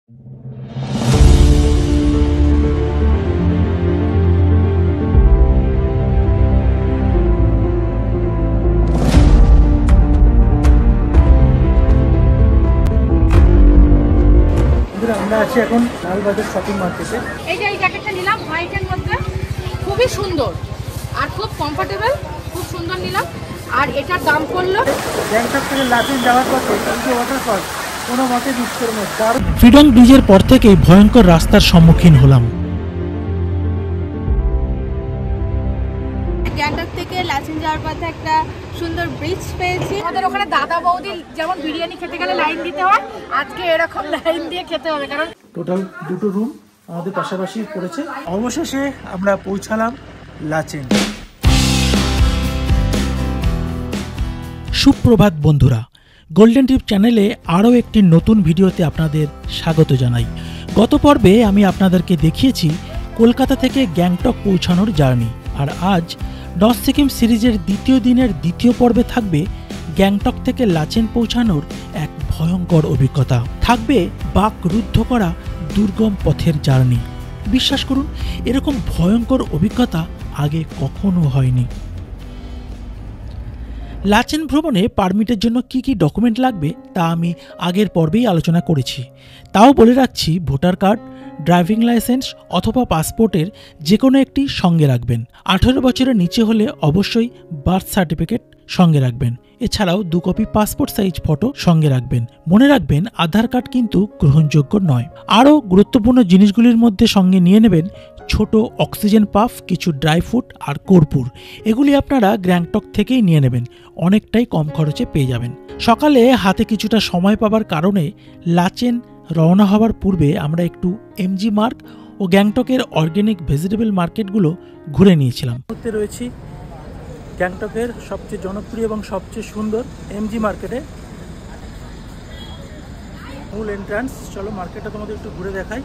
আমরা আছি এখন লালবাজার শপিং মার্কেটে। এই যে এই জ্যাকেটটা নিলাম হোয়াইটের মধ্যে, খুবই সুন্দর আর খুব কমফোর্টেবল, খুব সুন্দর নিলাম। আর এটার দাম পড়লো গ্যাংটক থেকে লাচেন যাওয়ার পথে ওয়াটারফল কোনো মতে মিস করবো না। ফ্রিডম ব্রিজের পর থেকেই ভয়ঙ্কর রাস্তার সম্মুখীন হলাম। গ্যাংটক থেকে লাচেন যাওয়ার পথে একটা সুন্দর ব্রিজ পেয়েছি। আমাদের ওখানে দাদা বৌদি যেমন বিরিয়ানি খেতে গেলে লাইন দিতে হয়, আজকে এরকম লাইন দিয়ে খেতে হবে, কারণ টোটাল দুটো রুম আমাদের পাশাপাশি পড়েছে। অবশেষে আমরা পৌঁছালাম লাচেন। সুপ্রভাত বন্ধুরা, গোল্ডেন ট্রিপ চ্যানেলে আরও একটি নতুন ভিডিওতে আপনাদের স্বাগত জানাই। গত পর্বে আমি আপনাদেরকে দেখিয়েছি কলকাতা থেকে গ্যাংটক পৌঁছানোর জার্নি, আর আজ নর্থ সিকিম সিরিজের দ্বিতীয় দিনের দ্বিতীয় পর্বে থাকবে গ্যাংটক থেকে লাচেন পৌঁছানোর এক ভয়ঙ্কর অভিজ্ঞতা। থাকবে বাক রুদ্ধ করা দুর্গম পথের জার্নি। বিশ্বাস করুন, এরকম ভয়ঙ্কর অভিজ্ঞতা আগে কখনো হয়নি। লাচেন ভ্রমণে পারমিটের জন্য কি কি ডকুমেন্ট লাগবে তা আমি আগের পর্বেই আলোচনা করেছি। তাও বলে রাখছি, ভোটার কার্ড, ড্রাইভিং লাইসেন্স অথবা পাসপোর্টের যে কোনো একটি সঙ্গে রাখবেন। 18 বছরের নিচে হলে অবশ্যই বার্থ সার্টিফিকেট সঙ্গে রাখবেন। এছাড়াও 2 কপি পাসপোর্ট সাইজ ফটো সঙ্গে রাখবেন। মনে রাখবেন, আধার কার্ড কিন্তু গ্রহণযোগ্য নয়। আরও গুরুত্বপূর্ণ জিনিসগুলির মধ্যে সঙ্গে নিয়ে নেবেন ছোট অক্সিজেন পাফ, কিছু ড্রাই ফ্রুট আর কর্পূর। এগুলি আপনারা গ্যাংটক থেকেই নিয়ে নেবেন, অনেকটাই কম খরচে পেয়ে যাবেন। সকালে হাতে কিছুটা সময় পাবার কারণে লাচেন রওনা হওয়ার পূর্বে আমরা একটু এমজি মার্গ ও গ্যাংটকের অর্গ্যানিক ভেজিটেবল মার্কেটগুলো ঘুরে নিয়েছিলাম। রয়েছি গ্যাংটকের সবচেয়ে জনপ্রিয় এবং সবচেয়ে সুন্দর এমজি মার্কেটে, মূল এন্ট্রান্স। চলো মার্কেটটা তোমাদের একটু ঘুরে দেখাই।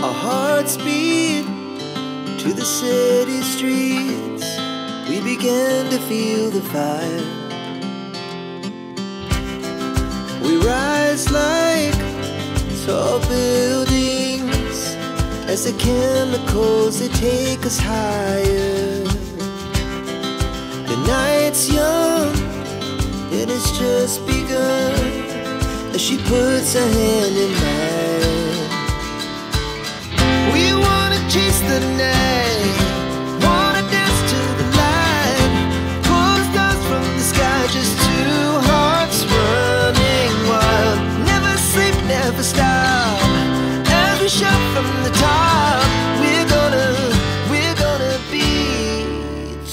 Our hearts beat to the city streets. We began to feel the fire. We rise like tall buildings as the chemicals, they take us higher. The night's young and it's just begun as she puts her hand in mine. We wanna chase the night, wanna dance to the light, pull the stars from the sky, just two hearts running wild. Never sleep, never stop, as we shout from the top. We're gonna be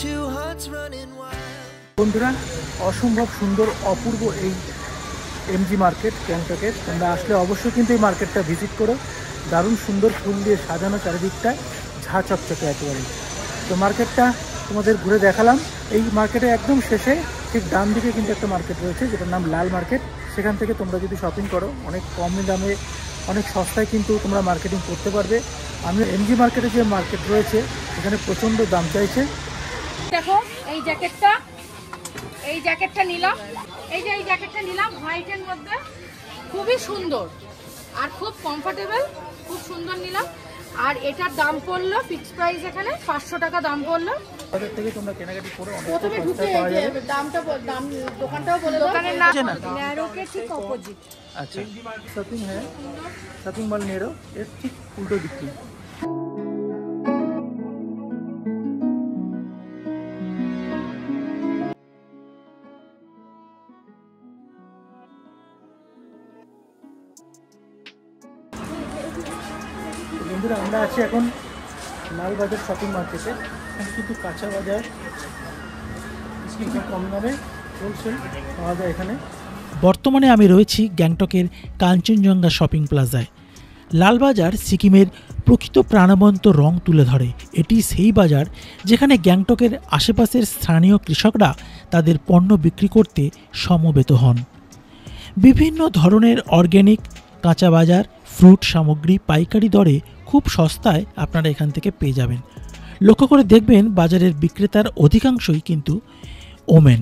two hearts running wild. বন্ধুরা, অসম্ভব সুন্দর অপূর্ব এই MG market গ্যাংটকের। তোমরা আসলে অবশ্যই কিন্তু এই মার্কেটটা ভিজিট করো। দারুণ সুন্দর ফুল দিয়ে সাজানো, চারিদিকটায় ঝা চকচকে একেবারে। তো মার্কেটটা তোমাদের ঘুরে দেখালাম। এই মার্কেটে একদম শেষে ঠিক ডান দিকে কিন্তু একটা মার্কেট রয়েছে, যেটার নাম লাল মার্কেট। সেখান থেকে তোমরা যদি শপিং করো অনেক কম দামে, অনেক সস্তায় কিন্তু তোমরা মার্কেটিং করতে পারবে। আমি এমজি মার্কেটে যে মার্কেট রয়েছে এখানে প্রচণ্ড দাম চাইছে। দেখো এই জ্যাকেটটা নিলাম, এই যে এই জ্যাকেটটা নিলাম হোয়াইটের মধ্যে, খুবই সুন্দর আর খুব কমফোর্টেবল, খুব সুন্দর নিলাম। আর এটার দাম পড়লো ফিক্সড প্রাইস, এখানে 500 টাকা দাম পড়লো। বাজার থেকে তোমরা কেনাকাটি করে প্রথমে ঢুকে দাম দোকানটাও বলে, দোকানের নাম ন্যারোকে ঠিক অপোজিট। আচ্ছা, শপিং হ্যাঁ, শপিং মল নেরো এর ঠিক উল্টো দিকে। বন্ধুরা, আমরা আছি এখন লালবাজার শপিং মার্কেটে। কিন্তু কাঁচা বাজার কম দামে হোলসেল পাওয়া যায় এখানে। বর্তমানে আমি রয়েছি গ্যাংটকের কাঞ্চনজঙ্ঘা শপিং প্লাজায়। লালবাজার সিকিমের প্রকৃত প্রাণবন্ত রং তুলে ধরে। এটি সেই বাজার যেখানে গ্যাংটকের আশেপাশের স্থানীয় কৃষকরা তাদের পণ্য বিক্রি করতে সমবেত হন। বিভিন্ন ধরনের অর্গ্যানিক কাঁচা বাজার, ফ্রুট সামগ্রী পাইকারি দরে খুব সস্তায় আপনারা এখান থেকে পেয়ে যাবেন। লক্ষ্য করে দেখবেন বাজারের বিক্রেতার অধিকাংশই কিন্তু ওমেন।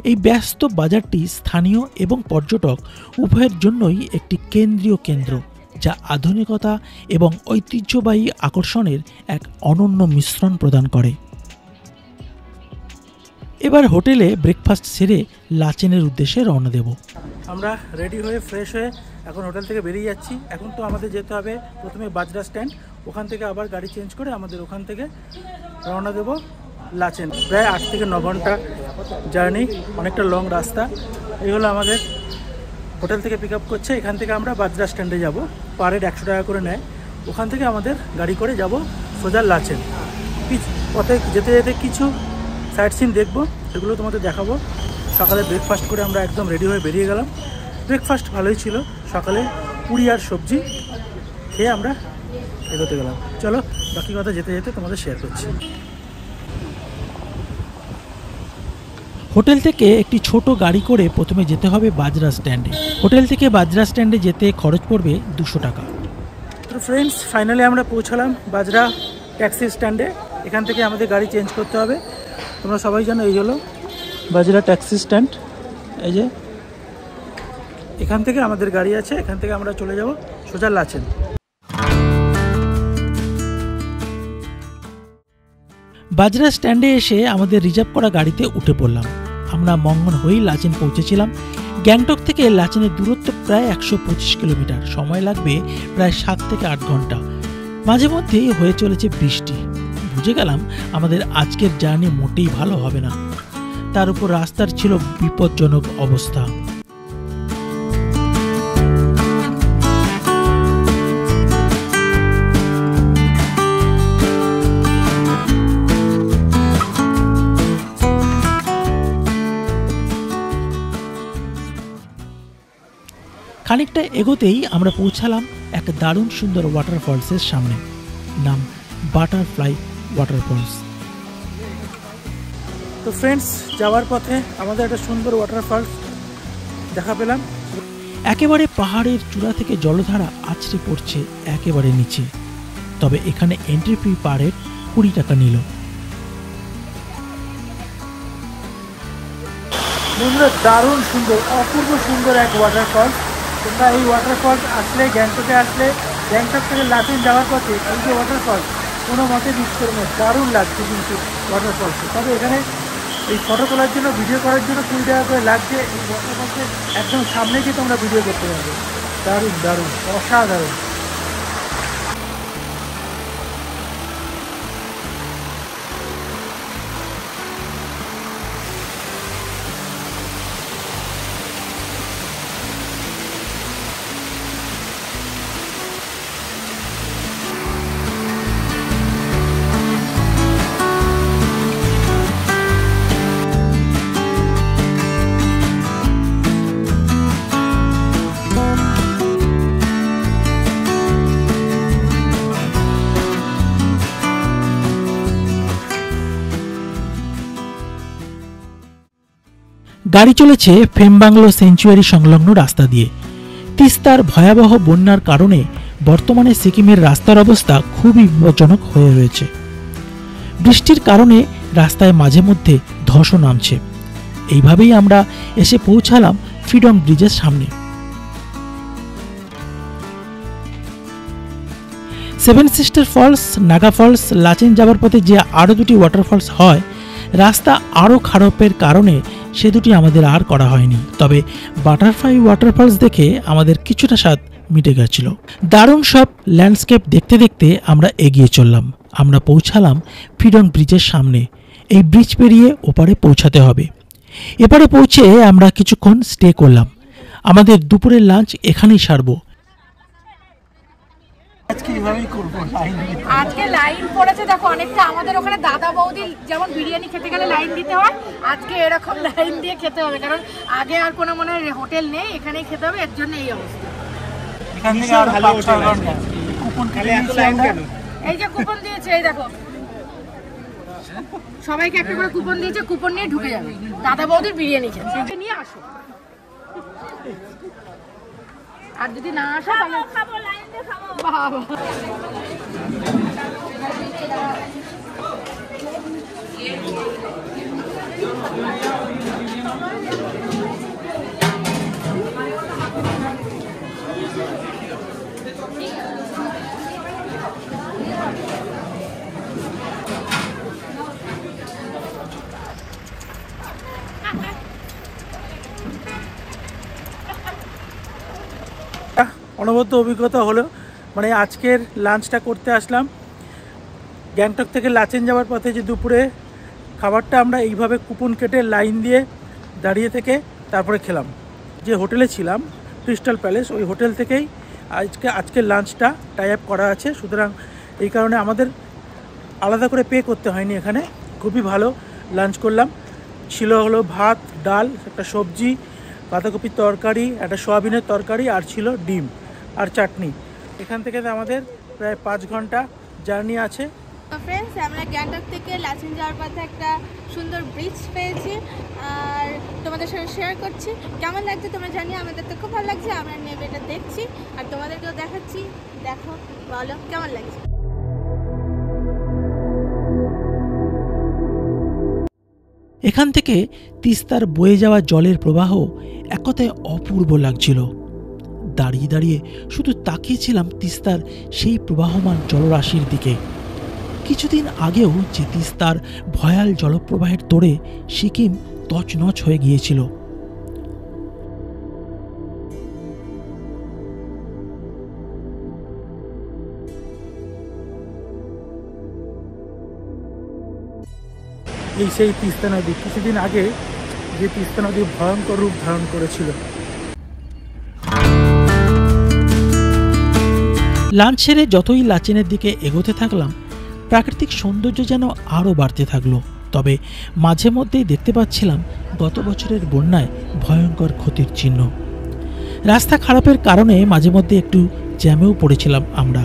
এই ব্যস্ত বাজারটি স্থানীয় এবং পর্যটক উভয়ের জন্যই একটি কেন্দ্রীয় কেন্দ্র, যা আধুনিকতা এবং ঐতিহ্যবাহী আকর্ষণের এক অনন্য মিশ্রণ প্রদান করে। এবার হোটেলে ব্রেকফাস্ট সেরে লাচেনের উদ্দেশ্যে রওনা দেব। আমরা রেডি হয়ে ফ্রেশ হয়ে এখন হোটেল থেকে বেরিয়ে যাচ্ছি। এখন তো আমাদের যেতে হবে প্রথমে বাজরা স্ট্যান্ড, ওখান থেকে আবার গাড়ি চেঞ্জ করে আমাদের ওখান থেকে রওনা দেব লাচেন। প্রায় 8 থেকে 9 ঘন্টা জার্নি, অনেকটা লং রাস্তা। এই হলো আমাদের হোটেল থেকে পিক আপ করছে। এখান থেকে আমরা বাজরা স্ট্যান্ডে যাব, পার হেড 100 টাকা করে নেয়। ওখান থেকে আমাদের গাড়ি করে যাব সোজা লাচেন। পথে যেতে যেতে কিছু সাইট সিন দেখবো, সেগুলো তোমাদের দেখাবো। সকালে ব্রেকফাস্ট করে আমরা একদম রেডি হয়ে বেরিয়ে গেলাম। ব্রেকফাস্ট ভালোই ছিল, সকালে পুরি আর সবজি খেয়ে আমরা এগোতে গেলাম। চলো বাকি কথা যেতে যেতে তোমাদের শেয়ার করছি। হোটেল থেকে একটি ছোট গাড়ি করে প্রথমে যেতে হবে বাজরা স্ট্যান্ডে। হোটেল থেকে বাজরা স্ট্যান্ডে যেতে খরচ পড়বে 200 টাকা। তো ফ্রেন্ডস, ফাইনালি আমরা পৌঁছালাম বাজরা ট্যাক্সি স্ট্যান্ডে। এখান থেকে আমাদের গাড়ি চেঞ্জ করতে হবে। তোমরা সবাই জানো এই হলো বাজরা ট্যাক্সি স্ট্যান্ড। এই যে এখান থেকে আমাদের গাড়ি আছে, এখান থেকে আমরা চলে যাব সোজা লাচেন। বাজরা স্ট্যান্ডে এসে আমাদের রিজার্ভ করা গাড়িতে উঠে পড়লাম। আমরা মঙ্গন হয়েই লাচেন পৌঁছেছিলাম। গ্যাংটক থেকে লাচেনের দূরত্ব প্রায় 125 কিলোমিটার। সময় লাগবে প্রায় 7 থেকে 8 ঘন্টা। মাঝে মধ্যেই হয়ে চলেছে বৃষ্টি। বুঝে গেলাম আমাদের আজকের জার্নি মোটেই ভালো হবে না। তার উপর রাস্তার ছিল বিপজ্জনক অবস্থা। খানিকটা এগোতেই আমরা পৌঁছালাম এক দারুণ সুন্দর ওয়াটারফলসের সামনে, নাম বাটারফ্লাই ওয়াটারফলস। তো ফ্রেন্ডস, যাওয়ার পথে আমাদের একটা সুন্দর ওয়াটারফলস দেখা পেলাম। একেবারে পাহাড়ের চূড়া থেকে জলধারা আছড়ে পড়ছে একেবারে নিচে। তবে এখানে এন্ট্রি ফি পার হেড 20 টাকা নিল। বন্ধুরা, দারুণ সুন্দর, অপূর্ব সুন্দর এক ওয়াটারফলস। তোমরা এই ওয়াটারফলস আসলে, গ্যাংটকে আসলে, গ্যাংটক থেকে লাচেন যাওয়ার পথে এই যে ওয়াটারফলস কোনো মতে মিস করবে না। দারুণ লাগছে কিন্তু ওয়াটারফলসে। তবে এখানে এই ফটো তোলার জন্য, ভিডিও করার জন্য 20 টাকা করে লাগছে। এই ওয়াটারফলসের একদম সামনে গিয়ে তোমরা ভিডিও করতে পারবে। দারুণ দারুণ, অসাধারণ। গাড়ি চলেছে ফেমবাংলো সেঞ্চুয়ারি সংলগ্ন রাস্তা দিয়ে। তিস্তার ভয়াবহ বন্যার কারণে বর্তমানে সিকিমের রাস্তার অবস্থা খুবই বিপজ্জনক হয়ে রয়েছে। বৃষ্টির কারণে রাস্তায় মাঝে মধ্যে ধসও নামছে। এইভাবেই আমরা এসে পৌঁছালাম ফ্রিডম ব্রিজের সামনে। 7 sister falls, Naga falls, Lachen যাবার পথে যে আরও 2টি ওয়াটারফলস হয়, রাস্তা আরও খারাপের কারণে সে দুটি আমাদের আর করা হয়নি। তবে বাটারফ্লাই ওয়াটারফলস দেখে আমাদের কিছুটা স্বাদ মিটে গেছিল। দারুণ সব ল্যান্ডস্কেপ দেখতে দেখতে আমরা এগিয়ে চললাম। আমরা পৌঁছালাম ফ্রিডম ব্রিজের সামনে। এই ব্রিজ পেরিয়ে ওপারে পৌঁছাতে হবে। এপারে পৌঁছে আমরা কিছুক্ষণ স্টে করলাম। আমাদের দুপুরের লাঞ্চ এখানেই সারবো। আজকে লাইন পড়েছে দেখো অনেকটা। আমাদের ওখানে দাদা বৌদি যেমন বিরিয়ানি খেতে গেলে লাইন দিতে হয়, আজকে এরকম লাইন দিয়ে খেতে হবে। কারণ আগে আর কোনো মনে হয় হোটেল নেই, এখানেই খেতে হবে। এর জন্য এই অবস্থা। এই যে কুপন দিয়েছে, এই দেখো সবাইকে একটা করে কুপন দিয়েছে। কুপন নিয়ে ঢুকে যাবে দাদা বৌদির বিরিয়ানি খেতে। নিয়ে আসো, আর যদি না আসো তাহলে বাবা। অনবদ্য অভিজ্ঞতা হলো, মানে আজকের লাঞ্চটা করতে আসলাম গ্যাংটক থেকে লাচেন যাওয়ার পথে, যে দুপুরে খাবারটা আমরা এইভাবে কুপন কেটে লাইন দিয়ে দাঁড়িয়ে থেকে তারপরে খেলাম। যে হোটেলে ছিলাম ক্রিস্টাল প্যালেস, ওই হোটেল থেকেই আজকের লাঞ্চটা টাই আপ করা আছে, সুতরাং এই কারণে আমাদের আলাদা করে পে করতে হয়নি। এখানে খুবই ভালো লাঞ্চ করলাম। ছিল হলো ভাত, ডাল, একটা সবজি, বাঁধাকপির তরকারি, একটা সয়াবিনের তরকারি, আর ছিল ডিম আর চাটনি। এখান থেকে আমাদের প্রায় 5 ঘন্টা জার্নি আছে। ফ্রেন্ডস, আমরা গ্যাংটক থেকে লাচেন যাওয়ার পথে একটা সুন্দর ব্রিজ পেয়েছি আর তোমাদের সাথে শেয়ার করছি। কেমন লাগছে তোমরা জানি, আমাদের তো খুব ভালো লাগছে। আমরা নেবে এটা দেখছি আর তোমাদেরকেও দেখাচ্ছি। দেখো, বলো কেমন লাগছে। এখান থেকে তিস্তার বয়ে যাওয়া জলের প্রবাহ এক কথায় অপূর্ব লাগছিল। দাঁড়িয়ে দাঁড়িয়ে শুধু তাকিয়েছিলাম তিস্তার সেই প্রবাহমান জলরাশির দিকে। কিছুদিন আগেও যে তিস্তার ভয়াল জলপ্রবাহের তোড়ে সিকিম তছনছ হয়ে গিয়েছিল। এই সেই তিস্তা নদী, কিছুদিন আগে যে তিস্তা নদী ভয়ঙ্কর রূপ ধারণ করেছিল। লাঞ্চ সেরে যতই লাচেনের দিকে এগোতে থাকলাম, প্রাকৃতিক সৌন্দর্য যেন আরও বাড়তে থাকলো। তবে মাঝে মধ্যেই দেখতে পাচ্ছিলাম গত বছরের বন্যায় ভয়ঙ্কর ক্ষতির চিহ্ন। রাস্তা খারাপের কারণে মাঝে মধ্যে একটু জ্যামেও পড়েছিলাম আমরা।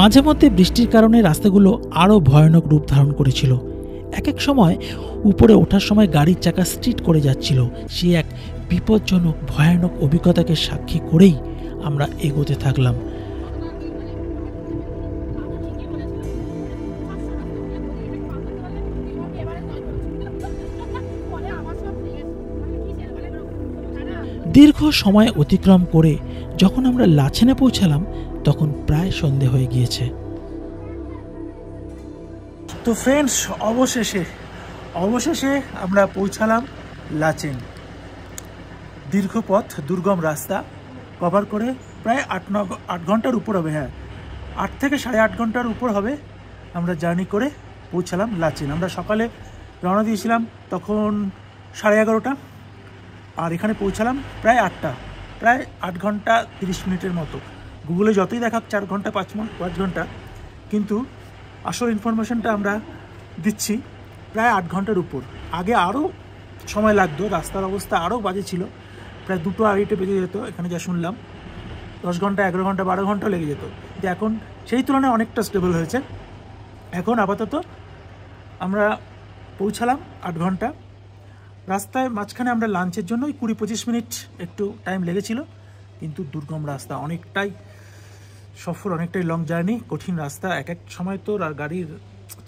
মাঝে মধ্যে বৃষ্টির কারণে রাস্তাগুলো আরও ভয়ানক রূপ ধারণ করেছিল। এক এক সময় উপরে ওঠার সময় গাড়ির চাকা স্ট্রিট করে যাচ্ছিল। সে এক বিপজ্জনক ভয়ানক অভিজ্ঞতাকে সাক্ষী করেই আমরা এগোতে থাকলাম। দীর্ঘ সময় অতিক্রম করে যখন আমরা লাচেনে পৌঁছালাম, তখন প্রায় সন্ধে হয়ে গিয়েছে। তো ফ্রেন্ডস, অবশেষে আমরা পৌঁছালাম লাচেন। দীর্ঘ পথ, দুর্গম রাস্তা কভার করে প্রায় 8 ঘন্টার উপর হবে। হ্যাঁ, 8 থেকে 8.5 ঘন্টার উপর হবে আমরা জার্নি করে পৌঁছালাম লাচেন। আমরা সকালে রওনা দিয়েছিলাম তখন 11:30, আর এখানে পৌঁছালাম প্রায় 8টা, প্রায় 8 ঘন্টা 30 মিনিটের মতো। গুগলে যতই দেখাক 4 ঘন্টা 5 ঘন্টা, কিন্তু আসল ইনফরমেশনটা আমরা দিচ্ছি প্রায় 8 ঘন্টার উপর। আগে আরও সময় লাগতো, রাস্তার অবস্থা আরও বাজে ছিল, প্রায় 2টো আড়াইটে বেজে যেত। এখানে যা শুনলাম 10 ঘন্টা, 11 ঘন্টা, 12 ঘন্টা লেগে যেত। কিন্তু এখন সেই তুলনায় অনেকটা স্টেবল হয়েছে। এখন আপাতত আমরা পৌঁছালাম 8 ঘন্টা। রাস্তায় মাঝখানে আমরা লাঞ্চের জন্য 20-25 মিনিট একটু টাইম লেগেছিল, কিন্তু দুর্গম রাস্তা, অনেকটাই সফর, অনেকটাই লং জার্নি, কঠিন রাস্তা। এক এক সময় তো গাড়ির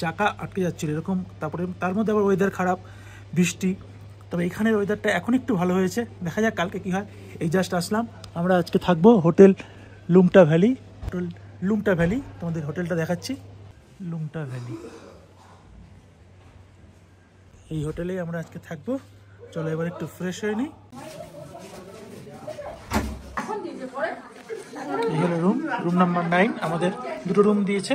চাকা আটকে যাচ্ছিল এরকম। তারপরে তার মধ্যে আবার ওয়েদার খারাপ, বৃষ্টি। তবে এখানের ওয়েদারটা এখন একটু ভালো হয়েছে, দেখা যাক কালকে কী হয়। এই জাস্ট আসলাম, আমরা আজকে থাকবো হোটেল লুমটা ভ্যালি। তোমাদের হোটেলটা দেখাচ্ছি, লুমটা ভ্যালি। এই হোটেলেই আমরা আজকে থাকবো। চলো এবার একটু ফ্রেশ হয়ে নিই। এই হলো রুম নাম্বার 9। আমাদের 2টো রুম দিয়েছে।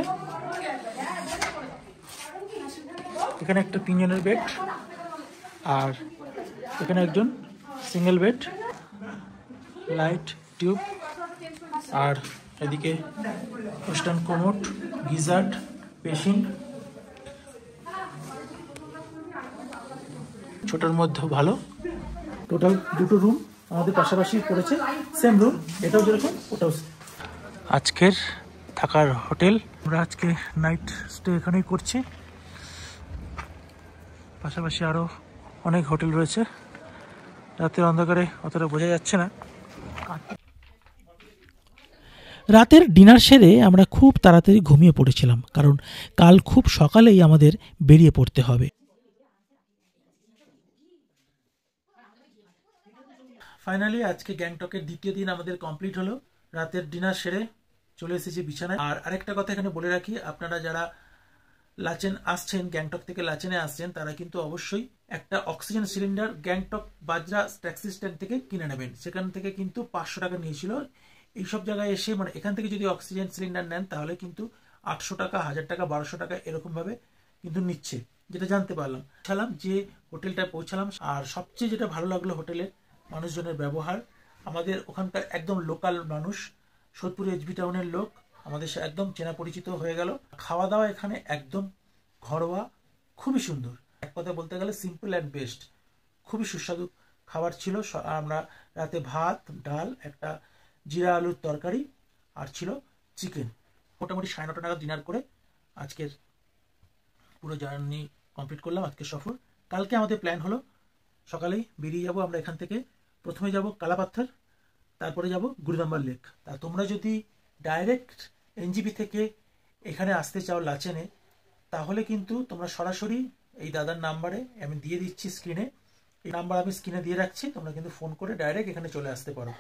এখানে একটা 3 জনের বেড, আর এখানে একজন সিঙ্গেল বেড, লাইট, টিউব, আর এদিকে ওয়েস্টার্ন কোমোড, গিজার, বেসিন। ছোটোর মধ্যেও ভালো। টোটাল 2টো রুম আমাদের পাশাপাশি পড়েছে, সেম রুম, এটাও যেরকম ওটাও। আজকের থাকার হোটেল, আমরা আজকে নাইট স্টে এখানেই করছি। পাশাপাশি আরও অনেক হোটেল রয়েছে, রাতের অন্ধকারে অতটা বোঝা যাচ্ছে না। রাতের ডিনার সেরে আমরা খুব তাড়াতাড়ি ঘুমিয়ে পড়েছিলাম, কারণ কাল খুব সকালেই আমাদের বেরিয়ে পড়তে হবে। ফাইনালি আজকে গ্যাংটকের দ্বিতীয় দিন আমাদের কমপ্লিট হলো। রাতের ডিনার সেরে চলে এসেছি বিছানায়। আর আরেকটা কথা এখানে বলে রাখি, আপনারা যারা লাচেন আসছেন, গ্যাংটক থেকে লাচেনে আসছেন, তারা কিন্তু অবশ্যই একটা অক্সিজেন সিলিন্ডার গ্যাংটক বাজরা ট্যাক্সি স্ট্যান্ড থেকে কিনে নেবেন। সেখান থেকে কিন্তু 500 টাকা নিয়েছিল। এইসব জায়গায় এসে মানে এখান থেকে যদি অক্সিজেন সিলিন্ডার নেন তাহলে কিন্তু 800 টাকা, 1000 টাকা, 1200 টাকা এরকম ভাবে কিন্তু নিচ্ছে, যেটা জানতে পারলাম। যে হোটেলটায় পৌঁছালাম, আর সবচেয়ে যেটা ভালো লাগলো হোটেলের মানুষজনের ব্যবহার। আমাদের ওখানকার একদম লোকাল মানুষ, সোদপুর এইচবি টাউনের লোক, আমাদের একদম চেনা পরিচিত হয়ে গেল। খাওয়া দাওয়া এখানে একদম ঘরোয়া, খুবই সুন্দর। এক কথা বলতে গেলে সিম্পল অ্যান্ড বেস্ট, খুবই সুস্বাদু খাবার ছিল। আমরা রাতে ভাত, ডাল, একটা জিরা আলুর তরকারি আর ছিল চিকেন। মোটামুটি 9:30 নাগাদ ডিনার করে আজকের পুরো জার্নি কমপ্লিট করলাম, আজকের সফর। কালকে আমাদের প্ল্যান হলো সকালেই বেরিয়ে যাব আমরা এখান থেকে। প্রথমে যাব কালাপাথর, তারপরে যাব গুরুদাম্বার লেক। তা তোমরা যদি ডাইরেক্ট এনজিপি থেকে এখানে আসতে চাও লাচেনে, তাহলে কিন্তু তোমরা সরাসরি এই দাদার নাম্বারে আমি দিয়ে দিচ্ছি স্ক্রিনে, এই নাম্বার আমি স্ক্রিনে দিয়ে রাখছি, তোমরা কিন্তু ফোন করে ডাইরেক্ট এখানে চলে আসতে পারো।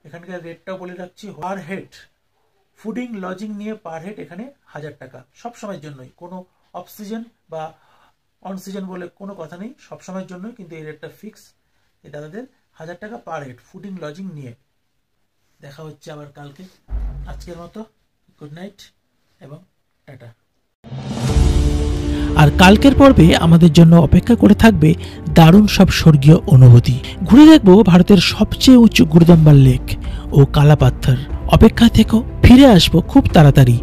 এখানকার রেটটাও বলে রাখছি, পার হেড ফুডিং লজিং নিয়ে পার হেড এখানে 1000 টাকা, সবসময়ের জন্যই। কোনো অফ সিজন বা অন সিজন বলে কোনো কথা নেই, সবসময়ের জন্যই কিন্তু এই রেটটা ফিক্স। এই দাদাদের 1000 টাকা পার হেড ফুডিং লজিং নিয়ে। দেখা হচ্ছে আবার কালকে। আজকের মতো গুড নাইট এবং টাটা। আর কালকের পর্বে আমাদের জন্য অপেক্ষা করে থাকবে দারুণ সব স্বর্গীয় অনুভূতি। ঘুরে দেখব ভারতের সবচেয়ে উঁচু গুরুদাম্বার লেক ও কালাপাথর। অপেক্ষা থেকো, ফিরে আসবো খুব তাড়াতাড়ি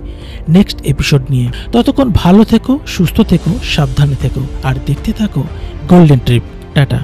নেক্সট এপিসোড নিয়ে। ততক্ষণ ভালো থেকো, সুস্থ থেকো, সাবধানে থেকো আর দেখতে থাকো গোল্ডেন ট্রিপ। টাটা।